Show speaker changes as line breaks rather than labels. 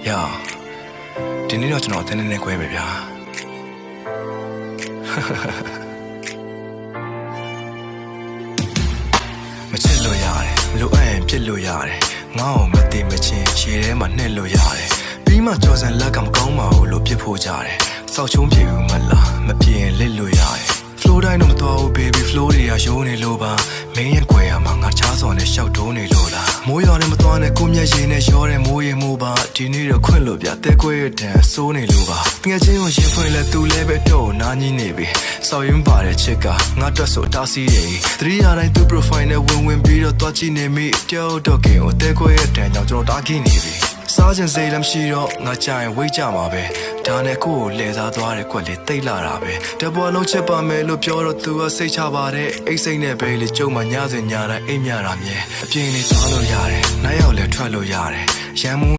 呀，今天要去哪天天过没呀？没吃路呀的，路爱撇路呀的，我没得没钱，现在嘛难路呀的，比嘛早上拉咁讲嘛路撇破家的，早冲撇唔啦，没撇累路呀的。flow တိုင်းတော့မတော်ဘူး baby flow တွေကရိုးနေလို့ပါမင်းရဲ့ကွယ်ရမှာငါချားစော်နဲ့ရှောက်တိုးနေလို့လားမိုးရွာနဲ့မတော်နဲ့ကိုမျက်ရည်နဲ့ရောတဲ့မိုးရေမိုးပါဒီနေ့တော့ခွင့်လို့ပြတဲ့ကွယ်ရဲ့တန်စိုးနေလို့ပါငယ်ချင်းကိုရင်ဖွင့်လဲသူလဲပဲတော့နားကြီးနေပြီစောက်ရင်ပါတဲ့ချစ်ကငါတွက်ဆိုတားစီးတယ်သတိရတိုင်းသူ profile နဲ့ဝင်ပြီးတော့တွားကြည့်နေမိတယောက်တော့ကင်ကိုတဲ့ကွယ်ရဲ့တန်ကြောင့်ကျွန်တော်တားခင်းနေပြီစားခြင်းစိတ်လည်းမရှိတော့ငါကြရင်ဝိတ်ကြမှာပဲဒါနဲ့ကိုကိုလဲစားသွားတဲ့ကွက်လေးတိတ်လာတာပဲတပေါ်လုံးချစ်ပါမယ်လို့ပြောတော့သူကစိတ်ချပါတယ်အိတ်စိတ်နဲ့ပဲလေကြုံမှညစဉ်ညတိုင်းအိမ်မြတာမြဲအပြင်းလေးသွားလို့ရတယ်နိုင်ရောက်လဲထွက်လို့ရတယ်ရမ်းမှု